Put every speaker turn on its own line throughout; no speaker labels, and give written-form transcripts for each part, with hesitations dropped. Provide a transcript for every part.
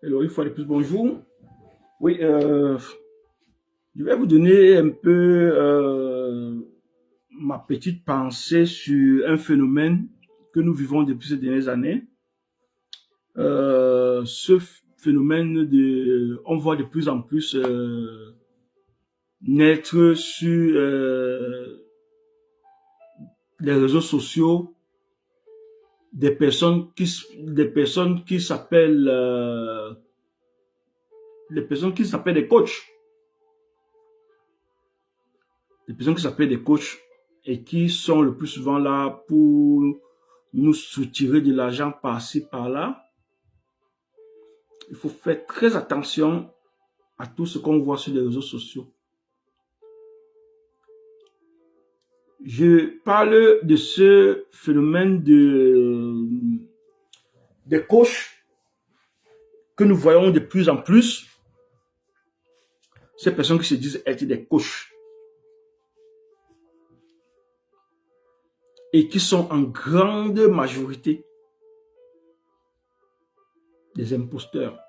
Hello, une fois de plus, bonjour. Oui, je vais vous donner un peu ma petite pensée sur un phénomène que nous vivons depuis ces dernières années. Ce phénomène on voit de plus en plus naître sur les réseaux sociaux des personnes qui s'appellent des coachs. Des personnes qui s'appellent des coachs et qui sont le plus souvent là pour nous soutirer de l'argent par-ci, par-là. Il faut faire très attention à tout ce qu'on voit sur les réseaux sociaux. Je parle de ce phénomène des coachs que nous voyons de plus en plus. Ces personnes qui se disent être des coachs et qui sont en grande majorité des imposteurs.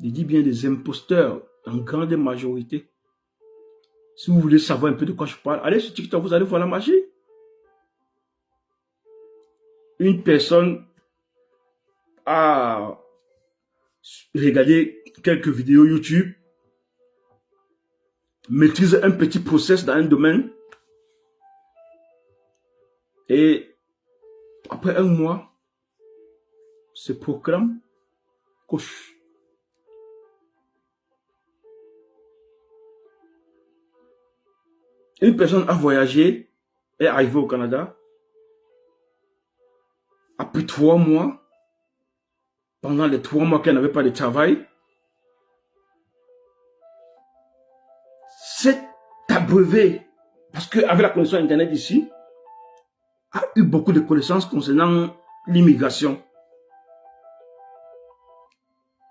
Je dis bien des imposteurs en grande majorité. Si vous voulez savoir un peu de quoi je parle, allez sur TikTok, vous allez voir la magie. Une personne a regardé quelques vidéos YouTube, maîtrise un petit process dans un domaine, et après un mois, se proclame coach. Une personne a voyagé, est arrivée au Canada, après 3 mois, pendant les 3 mois qu'elle n'avait pas de travail, s'est abreuvée, parce qu'avec la connexion Internet ici, a eu beaucoup de connaissances concernant l'immigration.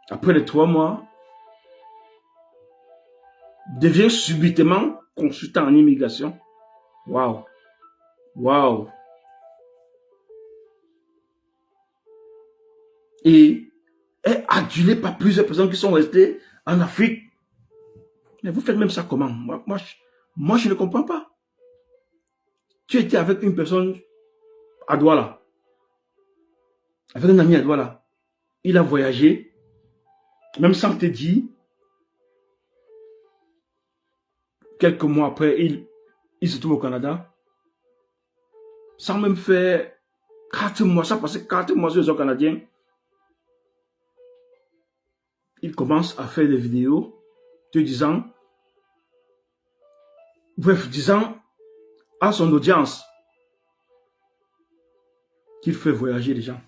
Après les 3 mois, devient subitement consultant en immigration. Waouh! Waouh! Et est adulé par plusieurs personnes qui sont restées en Afrique. Mais vous faites même ça comment? Moi, je ne comprends pas. Tu étais avec une personne à Douala, avec un ami à Douala. Il a voyagé, même sans te dire. Quelques mois après, il se trouve au Canada. Sans même faire 4 mois, ça passait 4 mois sur le sol canadien. Il commence à faire des vidéos te disant, disant à son audience qu'il fait voyager les gens,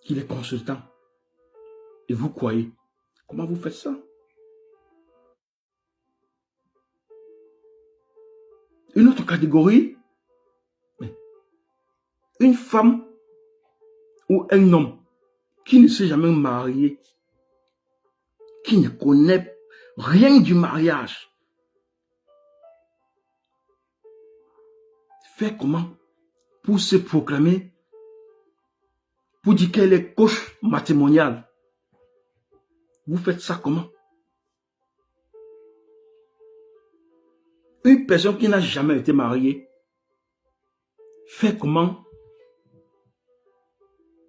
qu'il est consultant. Et vous croyez? Comment vous faites ça? Une autre catégorie, une femme ou un homme qui ne s'est jamais marié, qui ne connaît rien du mariage, fait comment pour se proclamer, pour dire qu'elle est coach matrimoniale? Vous faites ça comment? Une personne qui n'a jamais été mariée fait comment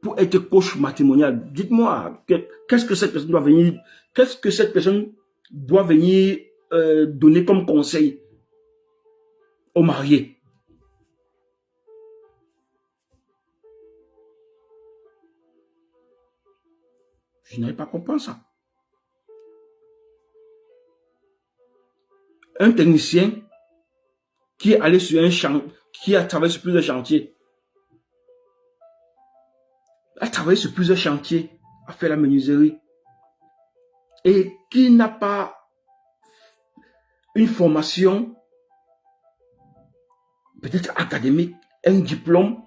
pour être coach matrimonial? Dites-moi, qu'est-ce que cette personne doit venir, donner comme conseil aux mariés? Je n'arrive pas à comprendre ça. Un technicien qui est allé sur un champ, qui a travaillé sur plusieurs chantiers, a fait la menuiserie, et qui n'a pas une formation, peut-être académique, un diplôme,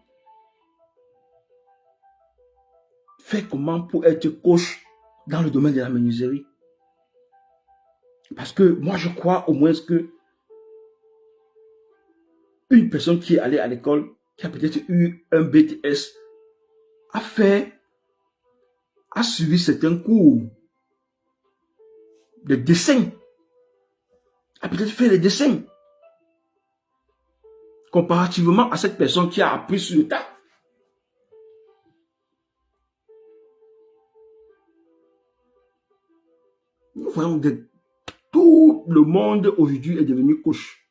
fait comment pour être coach dans le domaine de la menuiserie? Parce que moi, je crois au moins que une personne qui est allée à l'école qui a peut-être eu un BTS, a suivi certains cours de dessin, a peut-être fait les dessins, comparativement à cette personne qui a appris sur le tas. Nous voyons que tout le monde aujourd'hui est devenu coach.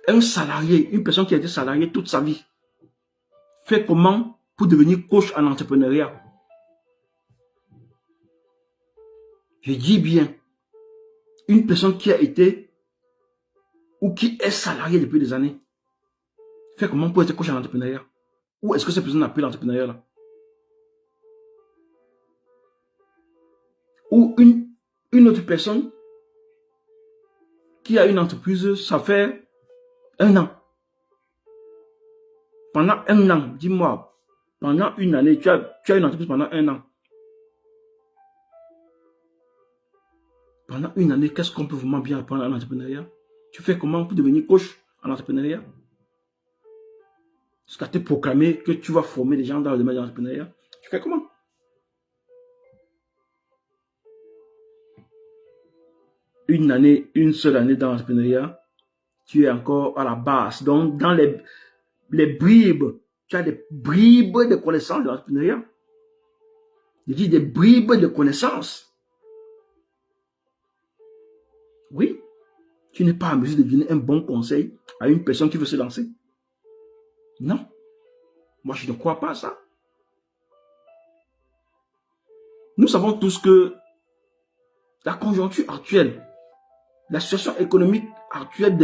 Un salarié, une personne qui a été salariée toute sa vie, fait comment pour devenir coach en entrepreneuriat? Je dis bien, une personne qui a été ou qui est salariée depuis des années, fait comment pour être coach en entrepreneuriat? Ou est-ce que cette personne a pris l'entrepreneuriat là? Ou une autre personne qui a une entreprise, ça fait 1 an. Pendant 1 an, dis-moi, pendant une année, tu as une entreprise pendant 1 an. Pendant une année, qu'est-ce qu'on peut vraiment bien apprendre en entrepreneuriat? Tu fais comment pour devenir coach en entrepreneuriat? Jusqu'à te proclamer que tu vas former des gens dans le domaine de l'entrepreneuriat. Tu fais comment? Une année, une seule année dans l'entrepreneuriat, tu es encore à la base. Donc, dans les bribes, tu as des bribes de connaissances de l'entrepreneuriat. Je dis des bribes de connaissances. Oui, tu n'es pas en mesure de donner un bon conseil à une personne qui veut se lancer. Non, moi je ne crois pas à ça. Nous savons tous que la conjoncture actuelle, la situation économique actuelle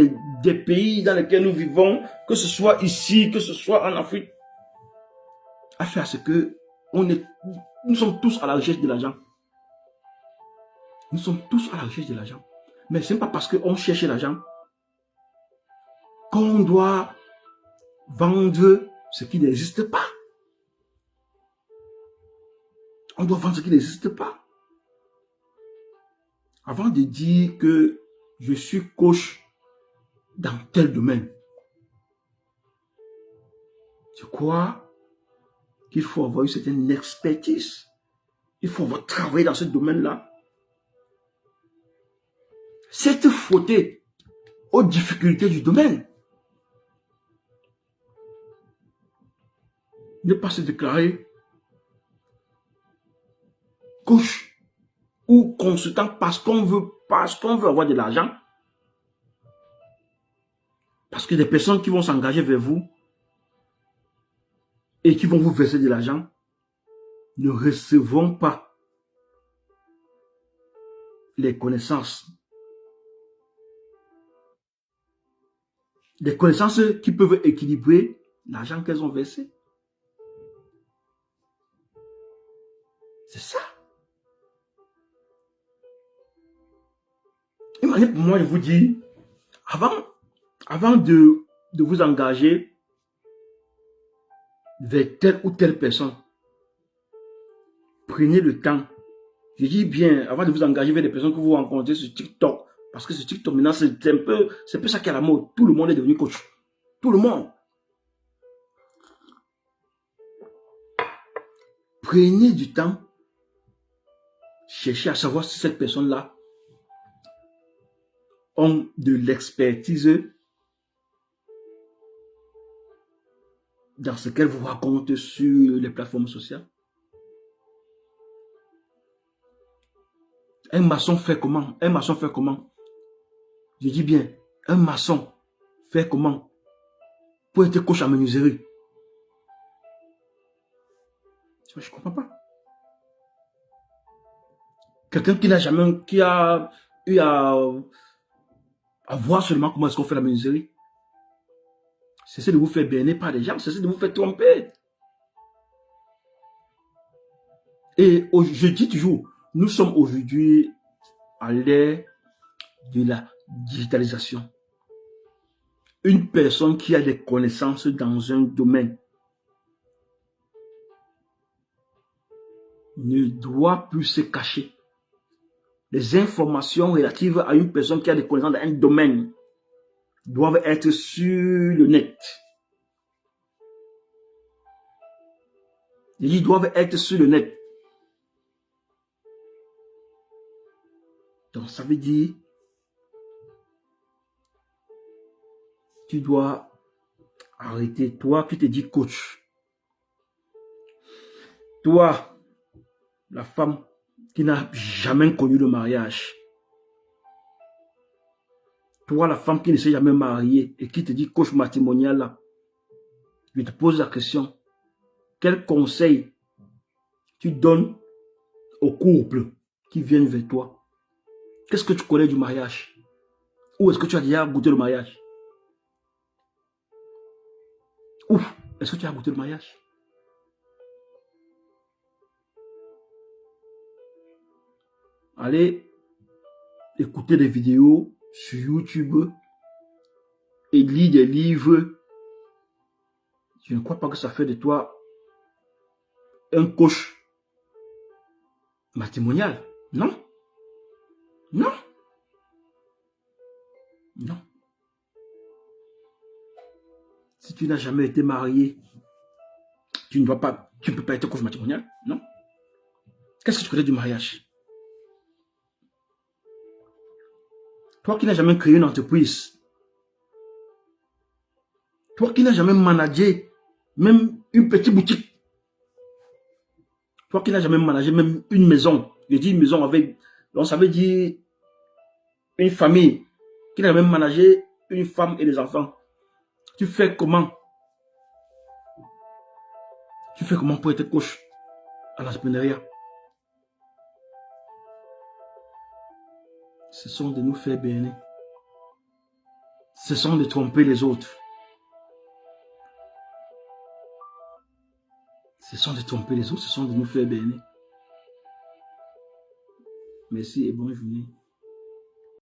des pays dans lesquels nous vivons, que ce soit ici, que ce soit en Afrique, a fait à ce que nous sommes tous à la recherche de l'argent. Nous sommes tous à la recherche de l'argent. Mais ce n'est pas parce qu'on cherche l'argent qu'on doit vendre ce qui n'existe pas. On doit vendre ce qui n'existe pas. Avant de dire que je suis coach dans tel domaine, je crois qu'il faut avoir une certaine expertise. Il faut avoir travaillé dans ce domaine-là. C'est frotter aux difficultés du domaine. Ne pas se déclarer coach ou consultant parce qu'on veut avoir de l'argent. Parce que des personnes qui vont s'engager vers vous et qui vont vous verser de l'argent ne recevront pas les connaissances. Des connaissances qui peuvent équilibrer l'argent qu'elles ont versé. C'est ça. Imaginez pour moi, je vous dis, avant de vous engager vers telle ou telle personne, prenez le temps. Je dis bien, avant de vous engager vers des personnes que vous rencontrez sur TikTok, parce que sur TikTok, maintenant, c'est un peu ça qui est à la mode. Tout le monde est devenu coach. Tout le monde. Prenez du temps. Cherchez à savoir si cette personne-là a de l'expertise dans ce qu'elle vous raconte sur les plateformes sociales. Un maçon fait comment? Un maçon fait comment? Je dis bien, un maçon fait comment pour être coach en menuiserie? Je ne comprends pas. Quelqu'un qui a eu à voir seulement comment est-ce qu'on fait la menuiserie. Cessez de vous faire berner par les gens, cessez de vous faire tromper. Et je dis toujours, nous sommes aujourd'hui à l'ère de la digitalisation. Une personne qui a des connaissances dans un domaine ne doit plus se cacher. Les informations relatives à une personne qui a des connaissances dans un domaine doivent être sur le net. Ils doivent être sur le net. Donc, ça veut dire, tu dois arrêter. Toi, tu te dis coach. Toi, la femme qui n'a jamais connu le mariage. Toi, la femme qui ne s'est jamais mariée et qui te dit coach matrimonial là. Je te pose la question. Quel conseil tu donnes aux couples qui viennent vers toi? Qu'est-ce que tu connais du mariage? Ou est-ce que tu as déjà goûté le mariage? Ou est-ce que tu as goûté le mariage? Allez écouter des vidéos sur YouTube et lire des livres. Je ne crois pas que ça fait de toi un coach matrimonial. Non. Non. Non. Si tu n'as jamais été marié, tu ne peux pas être coach matrimonial. Non. Qu'est-ce que tu connais du mariage? Toi qui n'as jamais créé une entreprise, toi qui n'as jamais managé même une petite boutique, toi qui n'as jamais managé même une maison, je dis une maison avec, donc ça veut dire une famille, qui n'a jamais managé une femme et des enfants, tu fais comment? Tu fais comment pour être coach à l'entrepreneuriat? Ce sont de nous faire bénir. Ce sont de tromper les autres. Ce sont de tromper les autres, ce sont de nous faire bénir. Merci et bonne journée.